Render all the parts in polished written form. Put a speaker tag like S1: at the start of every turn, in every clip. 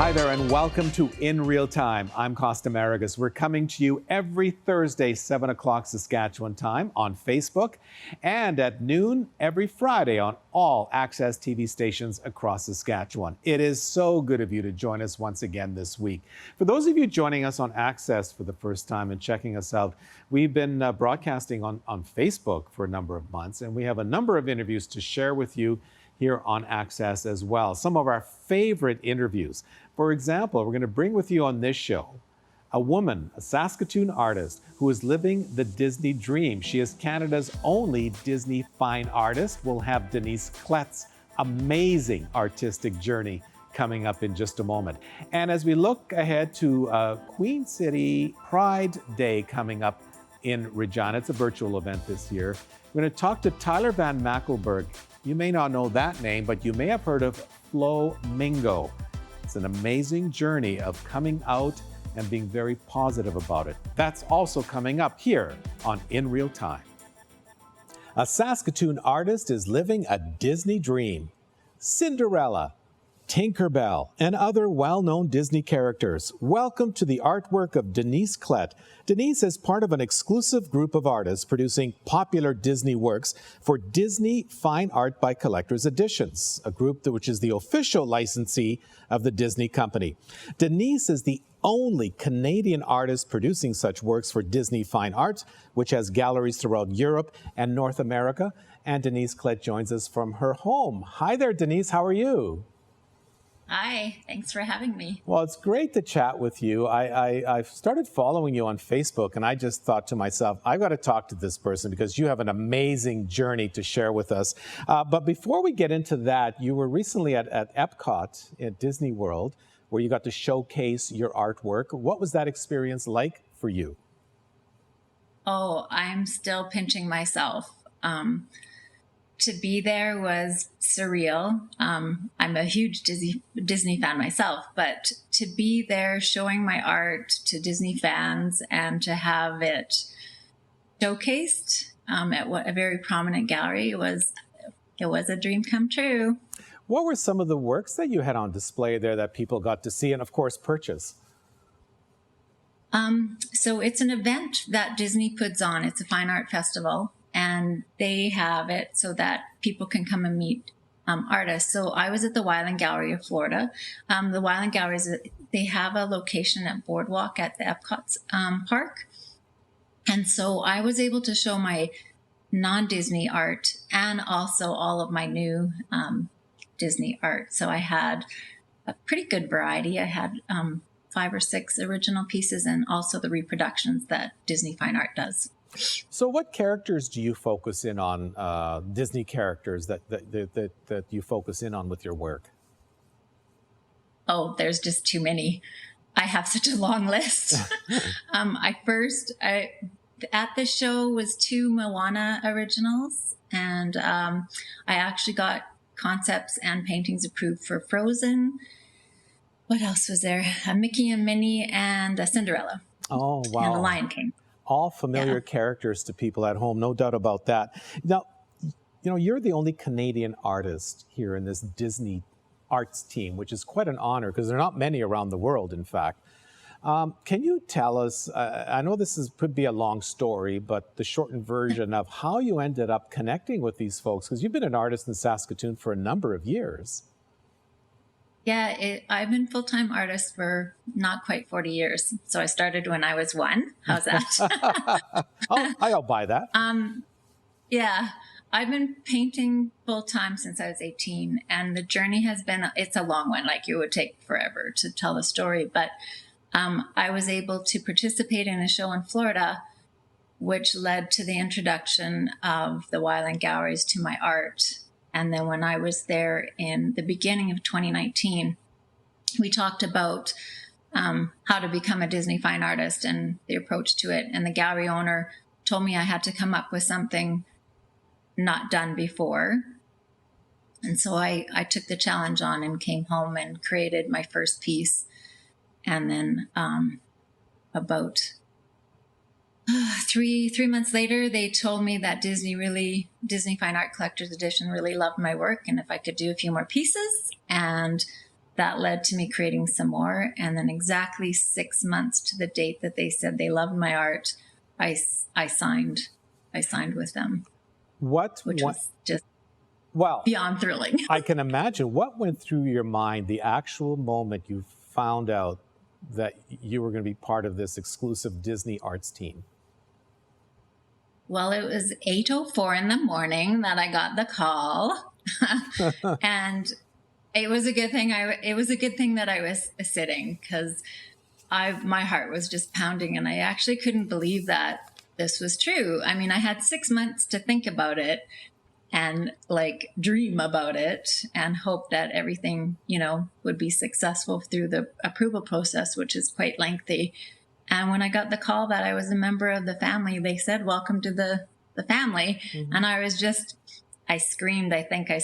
S1: Hi there and welcome to In Real Time. I'm Costa Maragos. We're coming to you every Thursday, 7 o'clock Saskatchewan time on Facebook and at noon every Friday on all Access TV stations across Saskatchewan. It is so good of you to join us once again this week. For those of you joining us on Access for the first time and checking us out, we've been broadcasting on Facebook for a number of months, and we have a number of interviews to share with you here on Access as well. Some of our favorite interviews. For example, we're going to bring with you on this show a woman, a Saskatoon artist who is living the Disney dream. She is Canada's only Disney fine artist. We'll have Denise Klett's amazing artistic journey coming up in just a moment. And as we look ahead to Queen City Pride Day coming up in Regina, it's a virtual event this year. We're going to talk to Tyler Van Mackelberg. You may not know that name, but you may have heard of Flo Mingo. It's an amazing journey of coming out and being very positive about it. That's also coming up here on In Real Time. A Saskatoon artist is living a Disney dream. Cinderella, Tinkerbell, and other well-known Disney characters. Welcome to the artwork of Denise Klett. Denise is part of an exclusive group of artists producing popular Disney works for Disney Fine Art by Collectors Editions, a group which is the official licensee of the Disney company. Denise is the only Canadian artist producing such works for Disney Fine Art, which has galleries throughout Europe and North America. And Denise Klett joins us from her home. Hi there, Denise. How are you?
S2: Hi, thanks for having me.
S1: Well, it's great to chat with you. I've started following you on Facebook, and I just thought to myself, I've got to talk to this person because you have an amazing journey to share with us. But before we get into that, you were recently at Epcot at Disney World, where you got to showcase your artwork. What was that experience like for you?
S2: Oh, I'm still pinching myself. To be there was surreal. I'm a huge Disney fan myself, but to be there showing my art to Disney fans and to have it showcased at a very prominent gallery, it was a dream come true.
S1: What were some of the works that you had on display there that people got to see and, of course, purchase?
S2: So it's an event that Disney puts on. It's a fine art festival. And they have it so that people can come and meet artists. So I was at the Wyland Gallery of Florida. The Wyland Galleries, they have a location at Boardwalk at the Epcot Park. And so I was able to show my non-Disney art and also all of my new Disney art. So I had a pretty good variety. I had 5 or 6 original pieces and also the reproductions that Disney Fine Art does.
S1: So what characters do you focus in on, Disney characters that you focus in on with your work?
S2: Oh, there's just too many. I have such a long list. At the show was 2 Moana originals, and I actually got concepts and paintings approved for Frozen. What else was there? Mickey and Minnie and Cinderella.
S1: Oh, wow.
S2: And The Lion King.
S1: All familiar characters to people at home, no doubt about that. Now, you're the only Canadian artist here in this Disney arts team, which is quite an honor because there are not many around the world, in fact. Can you tell us, I know could be a long story, but the shortened version of how you ended up connecting with these folks, because you've been an artist in Saskatoon for a number of years.
S2: Yeah, I've been full-time artist for not quite 40 years. So I started when I was 1. How's that?
S1: Oh, I'll buy that.
S2: Yeah, I've been painting full-time since I was 18. And the journey it's a long one. Like, it would take forever to tell the story. But I was able to participate in a show in Florida, which led to the introduction of the Wyland Galleries to my art. And then when I was there in the beginning of 2019, we talked about how to become a Disney fine artist and the approach to it. And the gallery owner told me I had to come up with something not done before. And so I took the challenge on and came home and created my first piece. And then about 3 months later, they told me that Disney Fine Art Collector's Edition really loved my work and if I could do a few more pieces. And that led to me creating some more. And then exactly 6 months to the date that they said they loved my art, I signed with them, which was just beyond thrilling.
S1: I can imagine. What went through your mind the actual moment you found out that you were going to be part of this exclusive Disney arts team?
S2: Well, it was 8:04 in the morning that I got the call. And it was a good thing. It was a good thing that I was sitting, because my heart was just pounding, and I actually couldn't believe that this was true. I mean, I had 6 months to think about it and like dream about it and hope that everything, would be successful through the approval process, which is quite lengthy. And when I got the call that I was a member of the family, they said, "Welcome to the family." Mm-hmm. And I was just, I screamed. I think I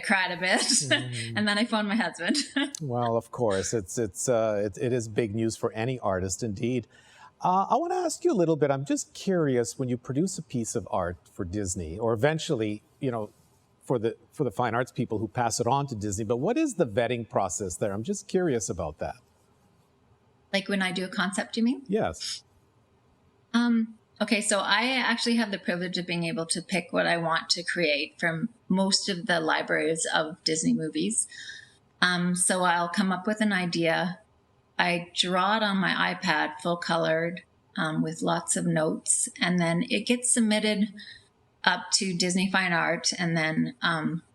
S2: cried a bit. Mm-hmm. And then I phoned my husband.
S1: Well, of course, it is big news for any artist, indeed. I want to ask you a little bit. I'm just curious, when you produce a piece of art for Disney, or eventually, for the fine arts people who pass it on to Disney, but what is the vetting process there? I'm just curious about that.
S2: Like when I do a concept, you mean?
S1: Yes.
S2: Okay, so I actually have the privilege of being able to pick what I want to create from most of the libraries of Disney movies. So I'll come up with an idea. I draw it on my iPad, full colored, with lots of notes, and then it gets submitted up to Disney Fine Art, and then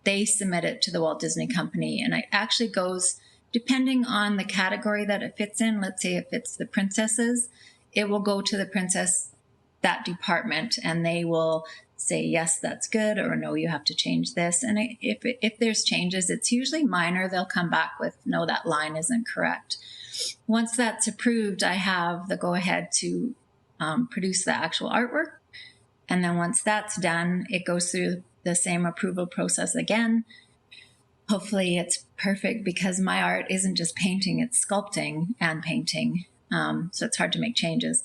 S2: they submit it to the Walt Disney Company, and it actually goes, depending on the category that it fits in. Let's say if it's the princesses, it will go to the princess, that department, and they will say, yes, that's good, or no, you have to change this. And if there's changes, it's usually minor. They'll come back with, no, that line isn't correct. Once that's approved, I have the go-ahead to produce the actual artwork. And then once that's done, it goes through the same approval process again. Hopefully it's perfect, because my art isn't just painting, it's sculpting and painting. So it's hard to make changes.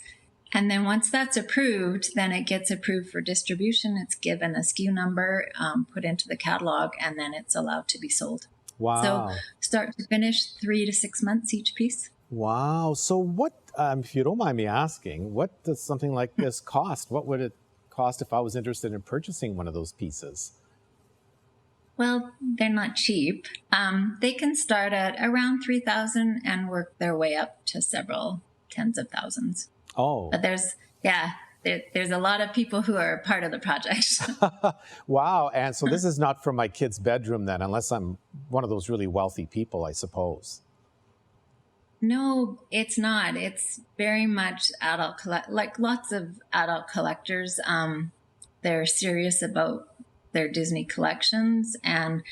S2: And then once that's approved, then it gets approved for distribution. It's given a SKU number, put into the catalog, and then it's allowed to be sold.
S1: Wow.
S2: So start to finish, 3 to 6 months each piece.
S1: Wow. So what, if you don't mind me asking, what does something like this cost? What would it cost if I was interested in purchasing one of those pieces?
S2: Well, they're not cheap. They can start at around $3,000 and work their way up to several tens of thousands.
S1: Oh.
S2: But there's a lot of people who are part of the project.
S1: Wow. And so this is not from my kid's bedroom then, unless I'm one of those really wealthy people, I suppose.
S2: No, it's not. It's very much adult, like lots of adult collectors. They're serious about their Disney collections, and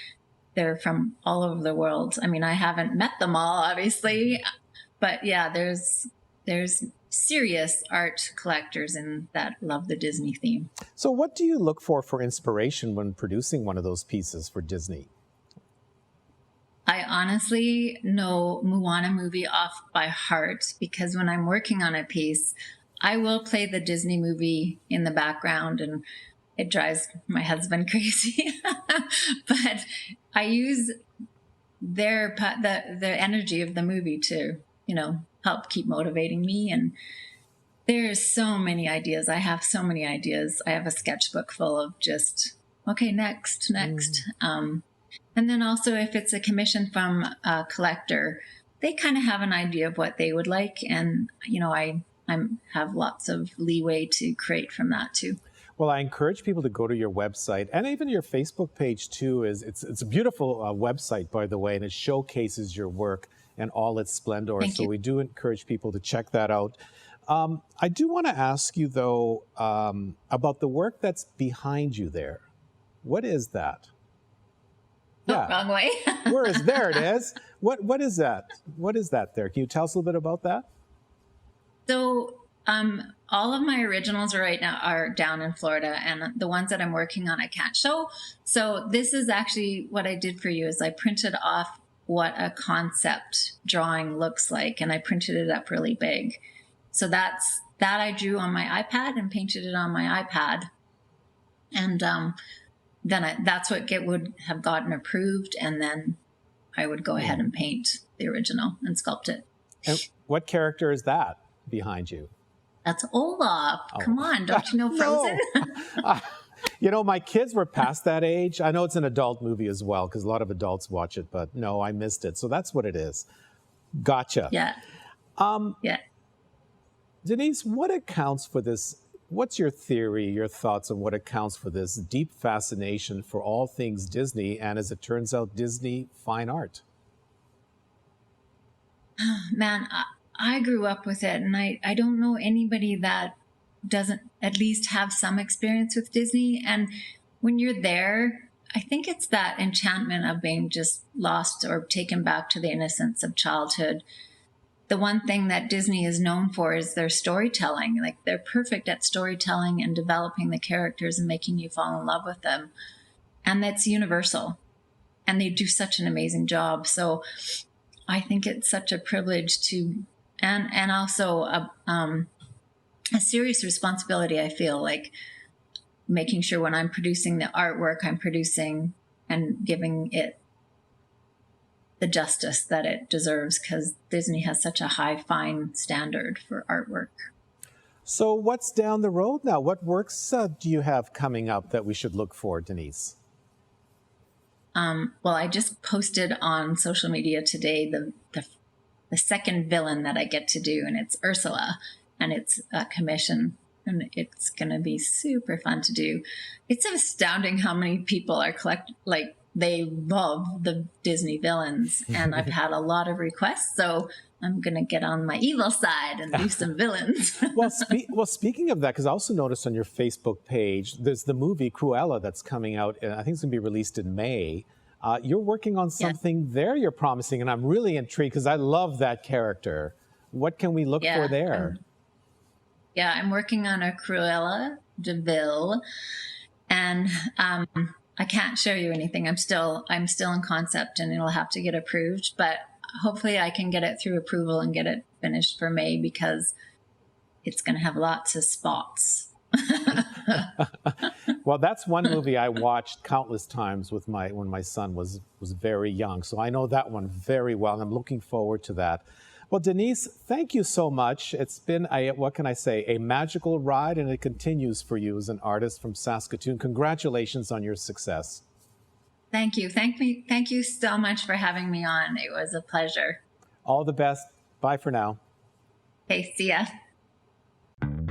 S2: they're from all over the world. I mean, I haven't met them all, obviously, but yeah, there's serious art collectors that love the Disney theme.
S1: So what do you look for inspiration when producing one of those pieces for Disney?
S2: I honestly know Moana movie off by heart, because when I'm working on a piece, I will play the Disney movie in the background, and it drives my husband crazy. But I use the energy of the movie to, help keep motivating me. And there's so many ideas. I have so many ideas. I have a sketchbook full of just, okay, next. And then also, if it's a commission from a collector, they kind of have an idea of what they would like. And, I have lots of leeway to create from that too.
S1: Well, I encourage people to go to your website, and even your Facebook page too. It's a beautiful website, by the way, and it showcases your work and all its splendor.
S2: Thank you.
S1: We do encourage people to check that out. I do want to ask you, though, about the work that's behind you there. What is that?
S2: Yeah. Oh, wrong way.
S1: There it is. What is that? What is that there? Can you tell us a little bit about that?
S2: So all of my originals right now are down in Florida, and the ones that I'm working on I can't show. So this is actually what I did for you, is I printed off what a concept drawing looks like, and I printed it up really big. So that I drew on my iPad and painted it on my iPad. And then that's what would have gotten approved, and then I would go ahead and paint the original and sculpt it.
S1: And what character is that behind you?
S2: That's Olaf.
S1: Oh.
S2: Come on, don't you know Frozen?
S1: No. My kids were past that age. I know it's an adult movie as well, because a lot of adults watch it, but no, I missed it. So that's what it is. Gotcha.
S2: Yeah. Yeah.
S1: Denise, what accounts for this? What's your theory, your thoughts on what accounts for this deep fascination for all things Disney and, as it turns out, Disney fine art?
S2: Man, I grew up with it, and I don't know anybody that doesn't at least have some experience with Disney. And when you're there, I think it's that enchantment of being just lost or taken back to the innocence of childhood. The one thing that Disney is known for is their storytelling. Like, they're perfect at storytelling and developing the characters and making you fall in love with them. And that's universal. And they do such an amazing job. So I think it's such a privilege to, and also a serious responsibility. I feel like making sure when I'm producing the artwork, I'm producing and giving it the justice that it deserves, because Disney has such a high, fine standard for artwork.
S1: So what's down the road now? What works do you have coming up that we should look for, Denise?
S2: Well, I just posted on social media today the second villain that I get to do, and it's Ursula, and it's a commission, and it's going to be super fun to do. It's astounding how many people are they love the Disney villains, and I've had a lot of requests, so I'm going to get on my evil side and do some villains.
S1: Well, speaking of that, because I also noticed on your Facebook page, there's the movie Cruella that's coming out, and I think it's going to be released in May. You're working on something there you're promising, and I'm really intrigued because I love that character. What can we look for there?
S2: I'm working on a Cruella de Vil, and I can't show you anything. I'm still in concept, and it'll have to get approved, but hopefully I can get it through approval and get it finished for May, because it's going to have lots of spots.
S1: Well, that's one movie I watched countless times when my son was very young. So I know that one very well, and I'm looking forward to that. Well, Denise, thank you so much. It's been, what can I say, a magical ride, and it continues for you as an artist from Saskatoon. Congratulations on your success.
S2: Thank you. Thank you so much for having me on. It was a pleasure.
S1: All the best. Bye for now.
S2: Okay, see ya.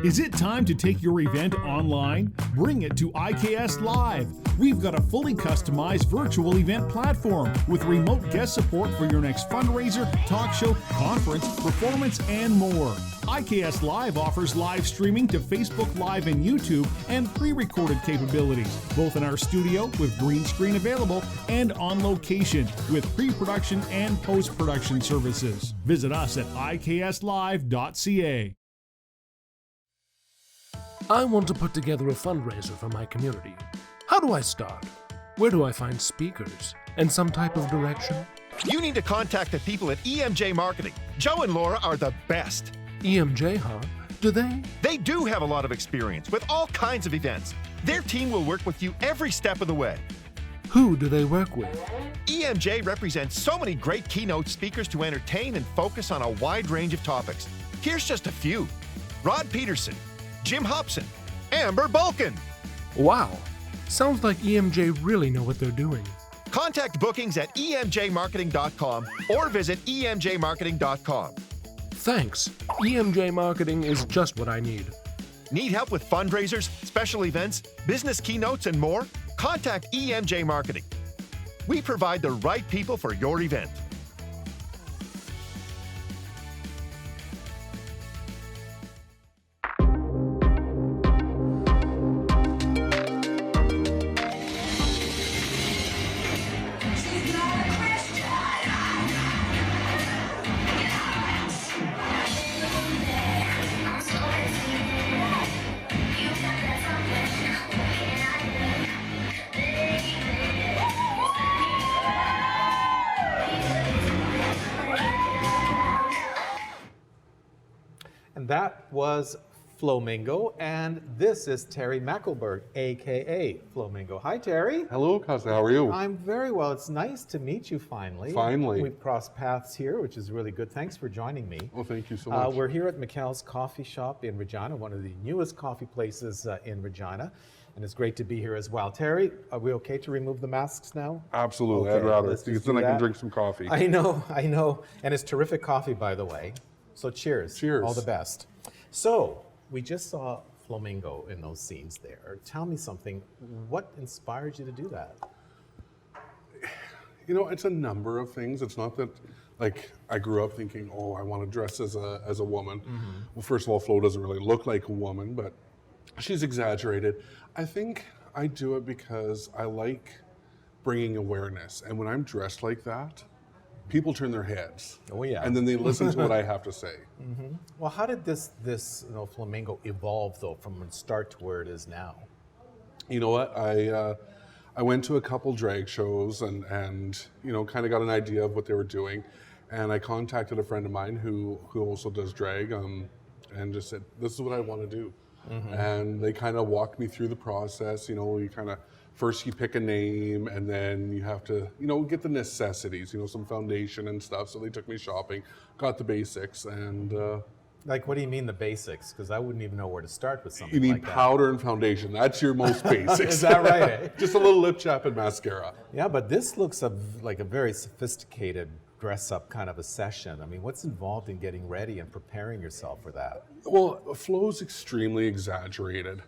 S3: Is it time to take your event online? Bring it to IKS Live. We've got a fully customized virtual event platform with remote guest support for your next fundraiser, talk show, conference, performance, and more. IKS Live offers live streaming to Facebook Live and YouTube and pre-recorded capabilities, both in our studio with green screen available and on location with pre-production and post-production services. Visit us at ikslive.ca.
S4: I want to put together a fundraiser for my community. How do I start? Where do I find speakers? And some type of direction?
S5: You need to contact the people at EMJ Marketing. Joe and Laura are the best.
S4: EMJ, huh? Do they?
S5: They do have a lot of experience with all kinds of events. Their team will work with you every step of the way.
S4: Who do they work with?
S5: EMJ represents so many great keynote speakers to entertain and focus on a wide range of topics. Here's just a few: Rod Peterson, Jim Hobson, Amber Bulkin.
S4: Wow. Sounds like EMJ really know what they're doing.
S5: Contact bookings at emjmarketing.com or visit emjmarketing.com.
S4: Thanks. EMJ Marketing is just what I need.
S5: Need help with fundraisers, special events, business keynotes, and more? Contact EMJ Marketing. We provide the right people for your event.
S1: And that was Flamingo, and this is Terry Mackelberg, aka Flamingo. Hi, Terry.
S6: Hello, Costa. How are you?
S1: I'm very well. It's nice to meet you finally.
S6: Finally.
S1: We've crossed paths here, which is really good. Thanks for joining me.
S6: Well, thank you so much.
S1: We're here at Mikkel's Coffee Shop in Regina, one of the newest coffee places in Regina, and it's great to be here as well. Terry, are we okay to remove the masks now?
S6: Absolutely.
S1: Okay,
S6: I'd rather,
S1: let's
S6: because
S1: just
S6: then
S1: do
S6: I can
S1: that.
S6: drink some coffee.
S1: I know. And it's terrific coffee, by the way. So cheers.
S6: Cheers.
S1: All the best. So we just saw Flamingo in those scenes there. Tell me something. What inspired you to do that?
S6: You know, it's a number of things. It's not that, like, I grew up thinking, oh, I want to dress as a woman. Well, first of all, Flo doesn't really look like a woman, but she's exaggerated. I think I do it because I like bringing awareness. And when I'm dressed like that, people turn their heads.
S1: Oh, yeah.
S6: And then they listen to what I have to say.
S1: Well, how did this Flamingo evolve, though, from the start to where it is now?
S6: You know what? I went to a couple drag shows and you know, kind of got an idea of what they were doing. And I contacted a friend of mine who also does drag and just said, this is what I want to do. And they kind of walked me through the process. You know, first you pick a name, and then you have to, you know, get the necessities, you know, some foundation and stuff. So they took me shopping, got the basics, and
S1: Like, what do you mean the basics? Because I wouldn't even know where to start with something
S6: you need
S1: like that.
S6: powder and foundation. That's your most basics.
S1: Is that right? Eh?
S6: Just a little lip chap and mascara.
S1: Yeah, but this looks like a very sophisticated dress-up kind of a session. I mean, what's involved in getting ready and preparing yourself for that?
S6: Well, Flo's extremely exaggerated.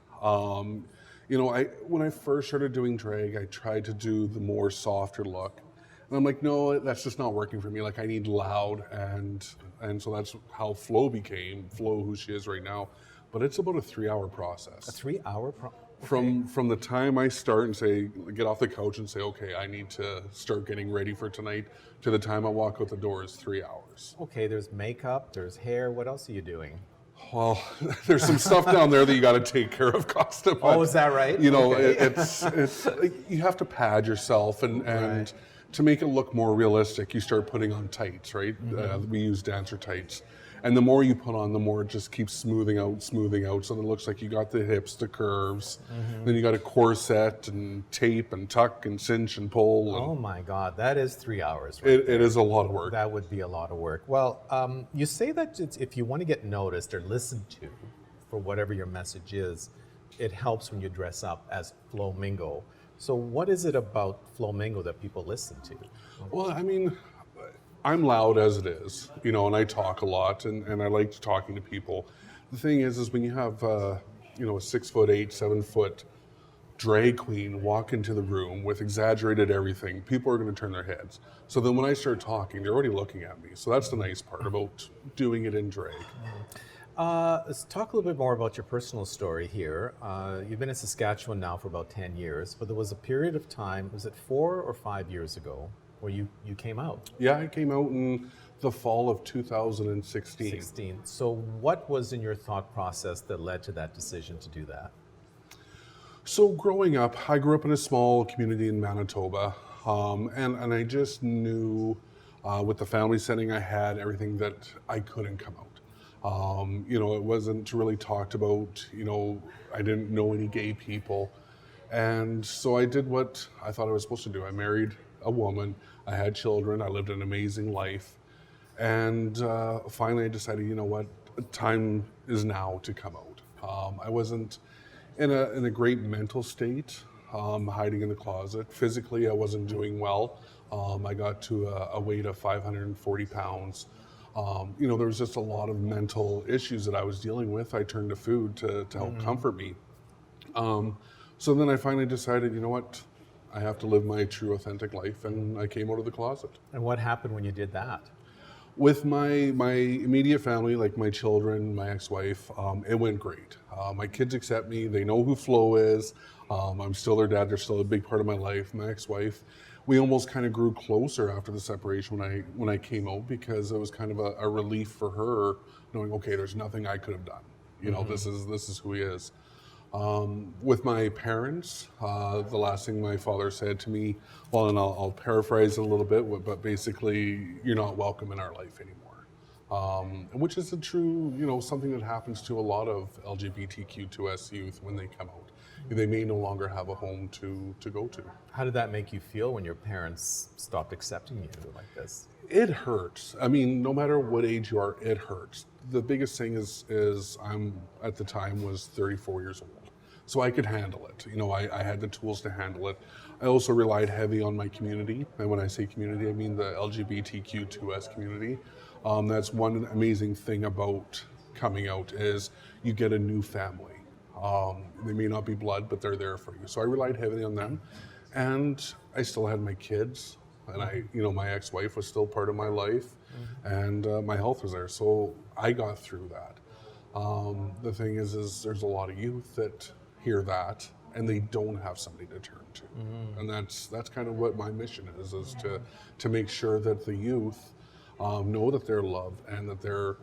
S6: You know, when I first started doing drag, I tried to do the more softer look. And I'm like, no, that's just not working for me. Like, I need loud, and so that's how Flo became Flo, who she is right now. But it's about a 3-hour process.
S1: A 3-hour process?
S6: From the time I start and say, get off the couch and say, okay, I need to start getting ready for tonight, to the time I walk out the door is 3 hours.
S1: Okay, there's makeup, there's hair. What else are you doing?
S6: Well, there's some stuff down there that you got to take care of, Costa. But,
S1: Oh, is that right?
S6: You know,
S1: Okay.
S6: it's like, you have to pad yourself, and
S1: Right.
S6: to make it look more realistic, you start putting on tights, right? We use dancer tights. And the more you put on, the more it just keeps smoothing out. So it looks like you got the hips, the curves. Then you got a corset and tape and tuck and cinch and pull. And
S1: Oh my God, that is 3 hours. Right?
S6: it is a lot of work.
S1: That would be a lot of work. Well, you say that if you want to get noticed or listened to for whatever your message is, it helps when you dress up as Flamingo. So what is it about Flamingo that people listen to?
S6: Well, I mean, I'm loud as it is, you know, and I talk a lot, and I like talking to people. The thing is when you have, you know, a 6'8", 7 foot drag queen walk into the room with exaggerated everything, people are going to turn their heads. So then when I start talking, they're already looking at me. So that's the nice part about doing it in drag.
S1: Let's talk a little bit more about your personal story here. You've been in Saskatchewan now for about 10 years, but there was a period of time, was it 4 or 5 years ago, where you came out?
S6: Yeah, I came out in the fall of 2016.
S1: 16. So what was in your thought process that led to that decision to do that?
S6: So growing up, I grew up in a small community in Manitoba, and I just knew with the family setting I had, everything, that I couldn't come out. You know, it wasn't really talked about, you know, I didn't know any gay people. And so I did what I thought I was supposed to do. I married a woman, I had children, I lived an amazing life. And finally I decided, you know what, time is now to come out. I wasn't in a great mental state, hiding in the closet. Physically, I wasn't doing well. I got to a weight of 540 pounds. You know, there was just a lot of mental issues that I was dealing with. I turned to food to help comfort me. So then I finally decided, you know what, I have to live my true, authentic life, and I came out of the closet.
S1: And what happened when you did that?
S6: With my immediate family, like my children, my ex-wife, it went great. My kids accept me. They know who Flo is. I'm still their dad. They're still a big part of my life. My ex-wife, we almost kind of grew closer after the separation when I came out, because it was kind of a relief for her, knowing, okay, there's nothing I could have done. You know, this is who he is. With my parents, the last thing my father said to me, well, and I'll paraphrase it a little bit, but basically, you're not welcome in our life anymore. which is a true, something that happens to a lot of LGBTQ2S youth when they come out. They may no longer have a home to go to.
S7: How did that make you feel when your parents stopped accepting you like this?
S6: It hurts. I mean, no matter what age you are, it hurts. The biggest thing is I'm, at the time, was 34 years old. So I could handle it. I had the tools to handle it. I also relied heavy on my community. And when I say community, I mean the LGBTQ2S community. That's one amazing thing about coming out is you get a new family. They may not be blood, but they're there for you. So I relied heavily on them. And I still had my kids. And my ex-wife was still part of my life. And my health was there. So I got through that. The thing is there's a lot of youth that hear that and they don't have somebody to turn to. And that's kind of what my mission is to make sure that the youth know that they're loved and that they're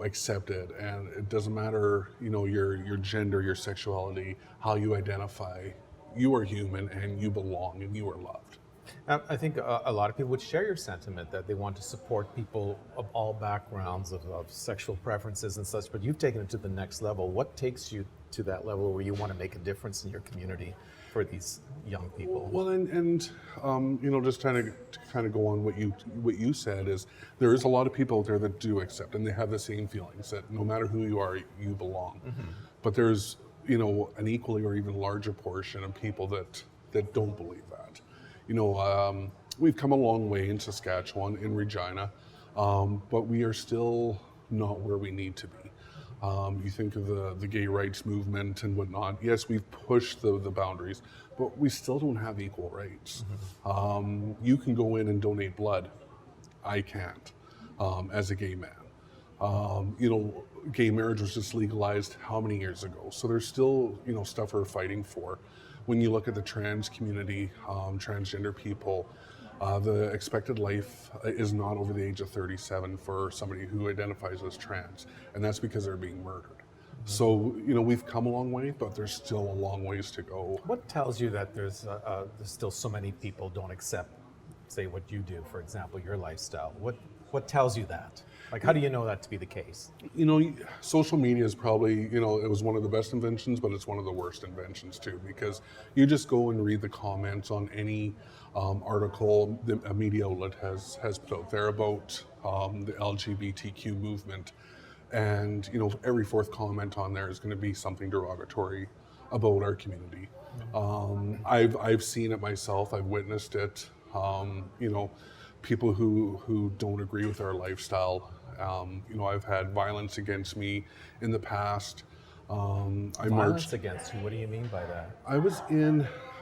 S6: accepted, and it doesn't matter your gender, your sexuality, how you identify. You are human and you belong and you are loved.
S7: I think a lot of people would share your sentiment that they want to support people of all backgrounds of sexual preferences and such, but you've taken it to the next level. What takes you to that level where you want to make a difference in your community for these young people?
S6: Well, and just to kind of go on what you said is there is a lot of people out there that do accept, and they have the same feelings that no matter who you are, you belong. But there's an equally or even larger portion of people that don't believe that. We've come a long way in Saskatchewan, in Regina, but we are still not where we need to be. You think of the gay rights movement and whatnot. Yes, we've pushed the boundaries, but we still don't have equal rights. You can go in and donate blood. I can't, as a gay man. Gay marriage was just legalized how many years ago? So there's still, stuff we're fighting for. When you look at the trans community, transgender people, the expected life is not over the age of 37 for somebody who identifies as trans, and that's because they're being murdered. So, we've come a long way, but there's still a long ways to go.
S7: What tells you that there's still so many people don't accept, say, what you do, for example, your lifestyle? What tells you that? Like, how do you know that to be the case?
S6: Social media is probably, it was one of the best inventions, but it's one of the worst inventions too, because you just go and read the comments on any article a media outlet has put out there about the LGBTQ movement. And, every fourth comment on there is going to be something derogatory about our community. I've seen it myself. I've witnessed it. People who don't agree with our lifestyle. I've had violence against me in the past.
S7: Violence against you? What do you mean by that?
S6: I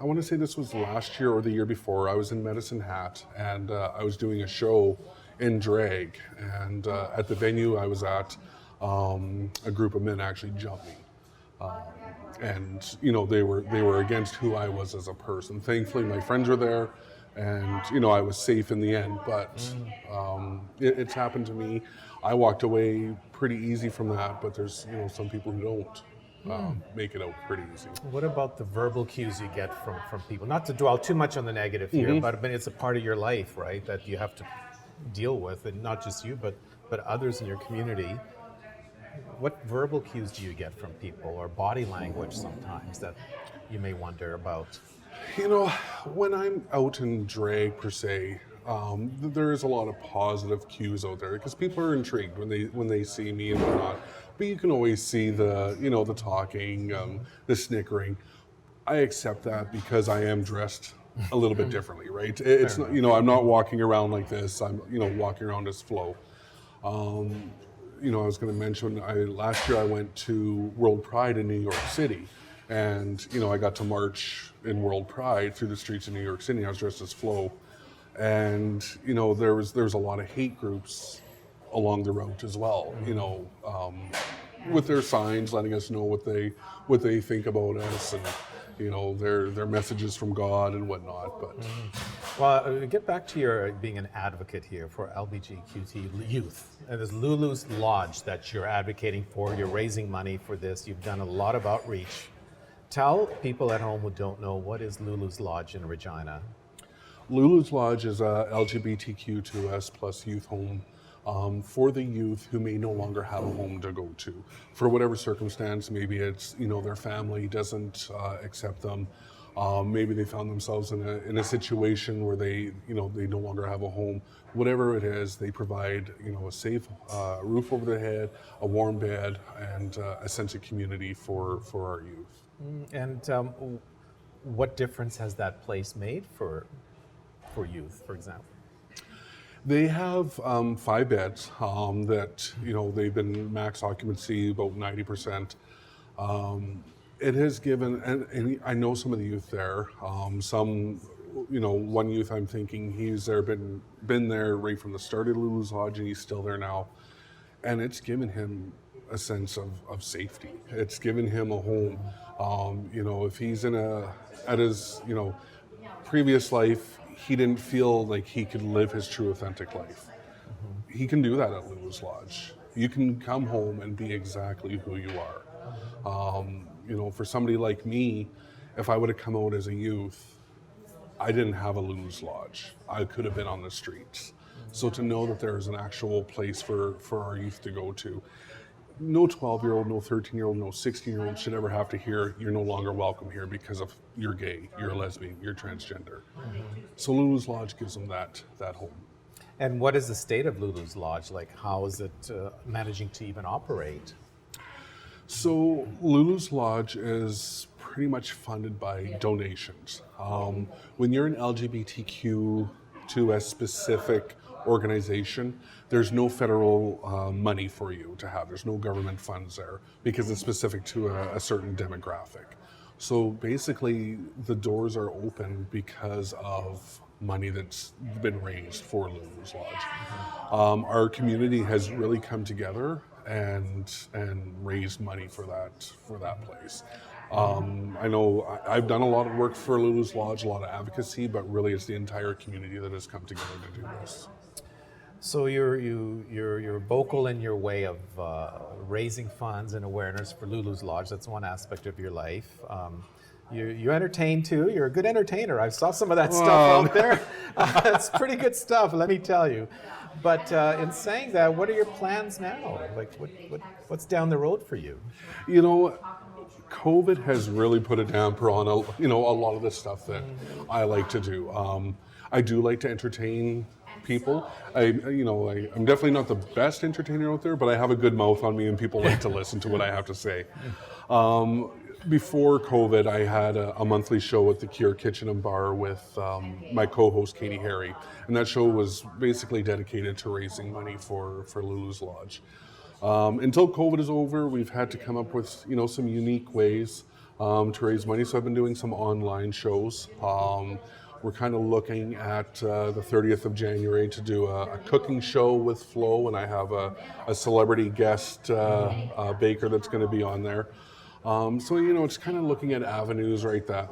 S6: want to say this was last year or the year before. I was in Medicine Hat, and I was doing a show in drag. And at the venue I was at, a group of men actually jumped me. And they were against who I was as a person. Thankfully, my friends were there. And, I was safe in the end, but it's happened to me. I walked away pretty easy from that, but there's, some people who don't make it out pretty easy.
S7: What about the verbal cues you get from people? Not to dwell too much on the negative here, but it's a part of your life, right, that you have to deal with, and not just you, but others in your community. What verbal cues do you get from people, or body language sometimes that you may wonder about?
S6: When I'm out in drag per se, there is a lot of positive cues out there because people are intrigued when they see me and whatnot. But you can always see the talking, the snickering. I accept that because I am dressed a little bit differently, right? It's not, I'm not walking around like this. I'm walking around as flow. I was going to mention last year I went to World Pride in New York City. And, I got to march in World Pride through the streets of New York City. I was dressed as Flo. And, there was a lot of hate groups along the route as well, with their signs letting us know what they think about us and, their messages from God and whatnot. But
S7: Well, get back to your being an advocate here for LGBTQ youth. And there's Lulu's Lodge that you're advocating for. You're raising money for this. You've done a lot of outreach. Tell people at home who don't know, what is Lulu's Lodge in Regina?
S6: Lulu's Lodge is a LGBTQ2S plus youth home for the youth who may no longer have a home to go to. For whatever circumstance, maybe it's, their family doesn't accept them. Maybe they found themselves in a situation where they no longer have a home. Whatever it is, they provide, a safe roof over their head, a warm bed, and a sense of community for our youth.
S7: And what difference has that place made for youth, for example?
S6: They have 5 beds that, they've been max occupancy about 90%. It has given, and I know some of the youth there, some, one youth I'm thinking, he's been there right from the start of Lulu's Lodge, and he's still there now. And it's given him a sense of safety. It's given him a home. If he's at his, previous life, he didn't feel like he could live his true authentic life. He can do that at Lulu's Lodge. You can come home and be exactly who you are. For somebody like me, if I would have come out as a youth, I didn't have a Lulu's Lodge. I could have been on the streets. So to know that there's an actual place for our youth to go to, no 12-year-old, no 13-year-old, no 16-year-old should ever have to hear you're no longer welcome here because of you're gay, you're a lesbian, you're transgender. So Lulu's Lodge gives them that home.
S7: And what is the state of Lulu's Lodge like? How is it managing to even operate?
S6: So Lulu's Lodge is pretty much funded by donations. When you're an LGBTQ2S specific organization, there's no federal money for you to have. There's no government funds there because it's specific to a certain demographic. So basically, the doors are open because of money that's been raised for Lulu's Lodge. Our community has really come together and raised money for that place. I know I've done a lot of work for Lulu's Lodge, a lot of advocacy, but really it's the entire community that has come together to do this.
S7: So you're vocal in your way of raising funds and awareness for Lulu's Lodge. That's one aspect of your life. You entertain too. You're a good entertainer. I saw some of that stuff out there. It's pretty good stuff, let me tell you. But in saying that, what are your plans now? Like what's down the road for you?
S6: COVID has really put a damper on a lot of the stuff that I like to do. I do like to entertain people. I'm definitely not the best entertainer out there, but I have a good mouth on me and people like to listen to what I have to say. Before COVID, I had a monthly show at the Cure Kitchen and Bar with my co-host Katie Harry, and that show was basically dedicated to raising money for Lulu's Lodge. Until COVID is over, we've had to come up with some unique ways to raise money. So I've been doing some online shows. We're kind of looking at the 30th of January to do a cooking show with Flo, and I have a celebrity guest baker that's going to be on there. So it's kind of looking at avenues like that.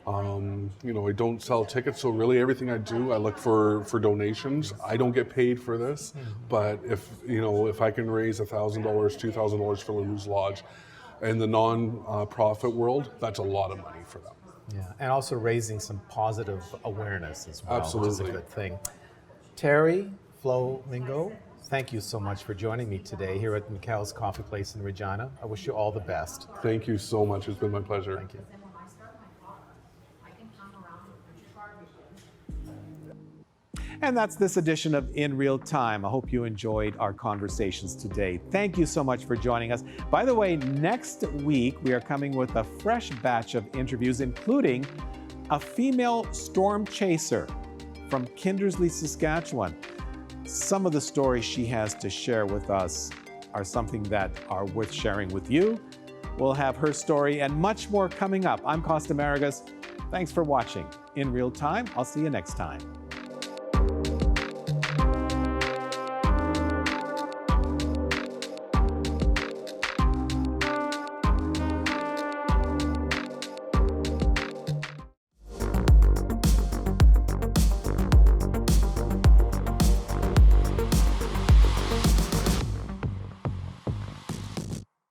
S6: I don't sell tickets, so really everything I do, I look for donations. I don't get paid for this, but if I can raise $1,000, $2,000 for Lulu's Lodge in the non-profit world, that's a lot of money for them.
S7: Yeah, and also raising some positive awareness as well,
S6: Absolutely.
S7: Which is a good thing. Terry, Flo, Mingo, thank you so much for joining me today here at Mikhail's Coffee Place in Regina. I wish you all the best.
S6: Thank you so much. It's been my pleasure.
S7: Thank you.
S1: And that's this edition of In Real Time. I hope you enjoyed our conversations today. Thank you so much for joining us. By the way, next week we are coming with a fresh batch of interviews, including a female storm chaser from Kindersley, Saskatchewan. Some of the stories she has to share with us are something that are worth sharing with you. We'll have her story and much more coming up. I'm Costa Maragos. Thanks for watching In Real Time. I'll see you next time.